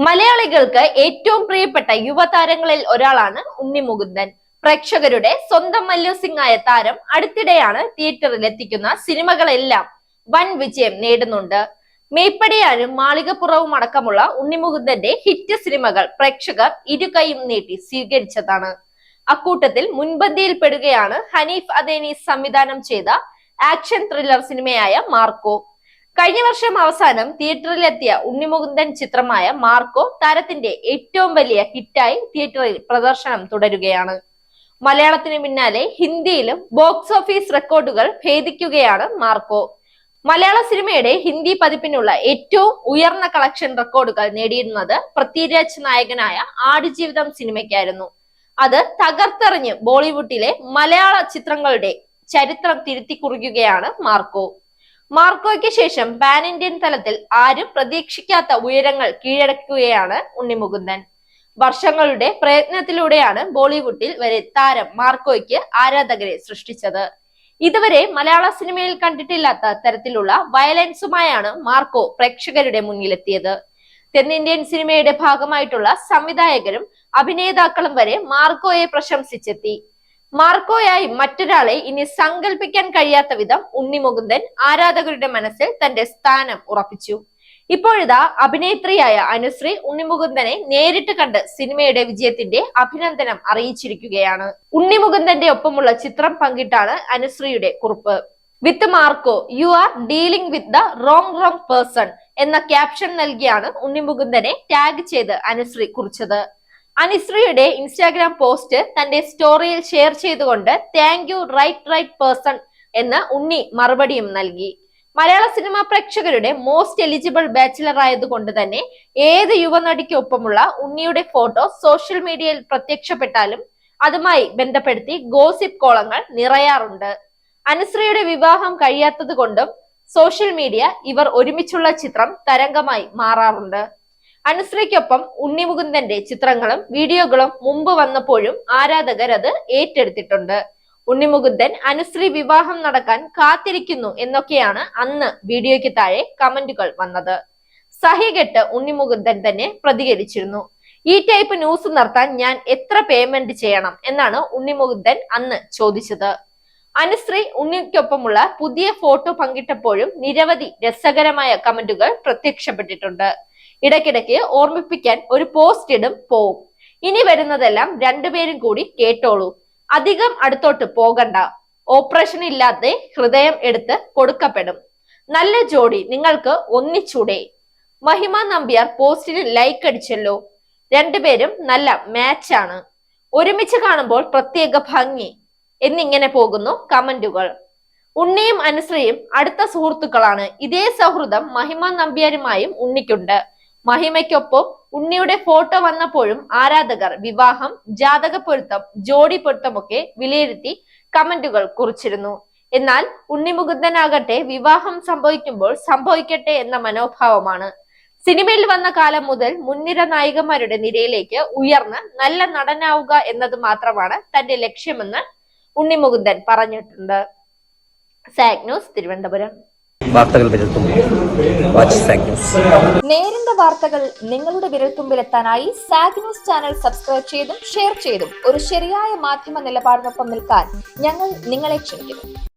മലയാളികൾക്ക് ഏറ്റവും പ്രിയപ്പെട്ട യുവതാരങ്ങളിൽ ഒരാളാണ് ഉണ്ണി മുകുന്ദൻ. പ്രേക്ഷകരുടെ സ്വന്തം മല്ലു സിംഗ് ആയ താരം അടുത്തിടെയാണ് തിയേറ്ററിൽ എത്തിക്കുന്ന സിനിമകളെല്ലാം വൻ വിജയം നേടുന്നുണ്ട്. മേപ്പടിയാനും മാളികപ്പുറവും അടക്കമുള്ള ഉണ്ണി മുകുന്ദന്റെ ഹിറ്റ് സിനിമകൾ പ്രേക്ഷകർ ഇരുകൈയും നീട്ടി സ്വീകരിച്ചതാണ്. അക്കൂട്ടത്തിൽ മുൻപന്തിയിൽ പെടുകയാണ് ഹനീഫ് അദേനി സംവിധാനം ചെയ്ത ആക്ഷൻ ത്രില്ലർ സിനിമയായ മാർക്കോ. കഴിഞ്ഞ വർഷം അവസാനം തിയേറ്ററിലെത്തിയ ഉണ്ണിമുകുന്ദൻ ചിത്രമായ മാർക്കോ താരത്തിന്റെ ഏറ്റവും വലിയ ഹിറ്റായി തിയേറ്ററിൽ പ്രദർശനം തുടരുകയാണ്. മലയാളത്തിന് പിന്നാലെ ഹിന്ദിയിലും ബോക്സ് ഓഫീസ് റെക്കോർഡുകൾ ഭേദിക്കുകയാണ് മാർക്കോ. മലയാള സിനിമയുടെ ഹിന്ദി പതിപ്പിനുള്ള ഏറ്റവും ഉയർന്ന കളക്ഷൻ റെക്കോർഡുകൾ നേടിയിരുന്നത് പൃഥ്വിരാജ് നായകനായ ആടുജീവിതം സിനിമയ്ക്കായിരുന്നു. അത് തകർത്തെറിഞ്ഞ് ബോളിവുഡിലെ മലയാള ചിത്രങ്ങളുടെ ചരിത്രം തിരുത്തി കുറിക്കുകയാണ് മാർക്കോ. മാർക്കോയ്ക്ക് ശേഷം പാൻ ഇന്ത്യൻ തലത്തിൽ ആരും പ്രതീക്ഷിക്കാത്ത ഉയരങ്ങൾ കീഴടക്കുകയാണ് ഉണ്ണിമുകുന്ദൻ. വർഷങ്ങളുടെ പ്രയത്നത്തിലൂടെയാണ് ബോളിവുഡിൽ വരെ താരം മാർക്കോയ്ക്ക് ആരാധകരെ സൃഷ്ടിച്ചത്. ഇതുവരെ മലയാള സിനിമയിൽ കണ്ടിട്ടില്ലാത്ത തരത്തിലുള്ള വയലൻസുമായാണ് മാർക്കോ പ്രേക്ഷകരുടെ മുന്നിലെത്തിയത്. തെന്നിന്ത്യൻ സിനിമയുടെ ഭാഗമായിട്ടുള്ള സംവിധായകരും അഭിനേതാക്കളും വരെ മാർക്കോയെ പ്രശംസിച്ചെത്തി. മാർക്കോയായി മറ്റൊരാളെ ഇനി സങ്കല്പിക്കാൻ കഴിയാത്ത വിധം ഉണ്ണിമുകുന്ദൻ ആരാധകരുടെ മനസ്സിൽ തന്റെ സ്ഥാനം ഉറപ്പിച്ചു. ഇപ്പോഴിതാ അഭിനേത്രിയായ അനുശ്രീ ഉണ്ണിമുകുന്ദനെ നേരിട്ട് കണ്ട് സിനിമയുടെ വിജയത്തിന്റെ അഭിനന്ദനം അറിയിച്ചിരിക്കുകയാണ്. ഉണ്ണിമുകുന്ദന്റെ ഒപ്പമുള്ള ചിത്രം പങ്കിട്ടാണ് അനുശ്രീയുടെ കുറിപ്പ്. With Marco you are dealing with the wrong person എന്ന ക്യാപ്ഷൻ നൽകിയാണ് ഉണ്ണിമുകുന്ദനെ ടാഗ് ചെയ്ത് അനുശ്രീ കുറിച്ചത്. അനുശ്രീയുടെ ഇൻസ്റ്റാഗ്രാം പോസ്റ്റ് തന്റെ സ്റ്റോറിയിൽ ഷെയർ ചെയ്തുകൊണ്ട് താങ്ക് യു റൈറ്റ് പേഴ്സൺ എന്ന് ഉണ്ണി മറുപടിയും നൽകി. മലയാള സിനിമാ പ്രേക്ഷകരുടെ മോസ്റ്റ് എലിജിബിൾ ബാച്ചിലർ ആയതുകൊണ്ട് തന്നെ ഏത് യുവനടിക്കൊപ്പമുള്ള ഉണ്ണിയുടെ ഫോട്ടോ സോഷ്യൽ മീഡിയയിൽ പ്രത്യക്ഷപ്പെട്ടാലും അതുമായി ബന്ധപ്പെടുത്തി ഗോസിപ്പ് കോളങ്ങൾ നിറയാറുണ്ട്. അനുശ്രീയുടെ വിവാഹം കഴിയാത്തത് കൊണ്ടും സോഷ്യൽ മീഡിയ ഇവർ ഒരുമിച്ചുള്ള ചിത്രം തരംഗമായി മാറാറുണ്ട്. അനുശ്രീക്കൊപ്പം ഉണ്ണിമുകുന്ദന്റെ ചിത്രങ്ങളും വീഡിയോകളും മുമ്പ് വന്നപ്പോഴും ആരാധകർ അത് ഏറ്റെടുത്തിട്ടുണ്ട്. ഉണ്ണിമുകുന്ദൻ അനുശ്രീ വിവാഹം നടക്കാൻ കാത്തിരിക്കുന്നു എന്നൊക്കെയാണ് അന്ന് വീഡിയോയ്ക്ക് താഴെ കമന്റുകൾ വന്നത്. സഹികെട്ട് ഉണ്ണിമുകുന്ദൻ തന്നെ പ്രതികരിച്ചിരുന്നു. ഈ ടൈപ്പ് ന്യൂസ് നടത്താൻ ഞാൻ എത്ര പേയ്മെന്റ് ചെയ്യണം എന്നാണ് ഉണ്ണിമുകുന്ദൻ അന്ന് ചോദിച്ചത്. അനുശ്രീ ഉണ്ണിക്കൊപ്പമുള്ള പുതിയ ഫോട്ടോ പങ്കിട്ടപ്പോഴും നിരവധി രസകരമായ കമന്റുകൾ പ്രത്യക്ഷപ്പെട്ടിട്ടുണ്ട്. ഇടയ്ക്കിടയ്ക്ക് ഓർമ്മിപ്പിക്കാൻ ഒരു പോസ്റ്റ് ഇടും പോവും. ഇനി വരുന്നതെല്ലാം രണ്ടുപേരും കൂടി കേട്ടോളൂ. അധികം അടുത്തോട്ട് പോകണ്ട. ഓപ്പറേഷൻ ഇല്ലാതെ ഹൃദയം എടുത്ത് കൊടുക്കപ്പെടും. നല്ല ജോഡി, നിങ്ങൾക്ക് ഒന്നിച്ചൂടെ. മഹിമ നമ്പ്യാർ പോസ്റ്റിന് ലൈക്ക് അടിച്ചല്ലോ. രണ്ടുപേരും നല്ല മാച്ചാണ്. ഒരുമിച്ച് കാണുമ്പോൾ പ്രത്യേക ഭംഗി എന്നിങ്ങനെ പോകുന്നു കമന്റുകൾ. ഉണ്ണിയും അനുശ്രീയും അടുത്ത സുഹൃത്തുക്കളാണ്. ഇതേ സൗഹൃദം മഹിമ നമ്പ്യാരുമായും ഉണ്ണിക്കുണ്ട്. മഹിമയ്ക്കൊപ്പം ഉണ്ണിയുടെ ഫോട്ടോ വന്നപ്പോഴും ആരാധകർ വിവാഹം, ജാതക പൊരുത്തം, ജോഡി പൊരുത്തമൊക്കെ വിലയിരുത്തി കമന്റുകൾ കുറിച്ചിരുന്നു. എന്നാൽ ഉണ്ണിമുകുന്ദനാകട്ടെ വിവാഹം സംഭവിക്കുമ്പോൾ സംഭവിക്കട്ടെ എന്ന മനോഭാവമാണ്. സിനിമയിൽ വന്ന കാലം മുതൽ മുൻനിര നായികമാരുടെ നിരയിലേക്ക് ഉയർന്ന് നല്ല നടനാവുക എന്നത് മാത്രമാണ് തന്റെ ലക്ഷ്യമെന്ന് ഉണ്ണിമുകുന്ദൻ പറഞ്ഞിട്ടുണ്ട്. Zag news, Thiruvananthapuram. വാർത്തകൾ വിരൽത്തുമ്പിൽ. Watch zag news. നേരിന്റെ വാർത്തകൾ നിങ്ങളുടെ വിരൽത്തുമ്പിലെത്താനായി സാഗ് ന്യൂസ് ചാനൽ സബ്സ്ക്രൈബ് ചെയ്തും ഷെയർ ചെയ്തും ഒരു ശരിയായ മാധ്യമ നിലപാടിനൊപ്പം നിൽക്കാൻ ഞങ്ങൾ നിങ്ങളെ ക്ഷണിക്കുന്നു.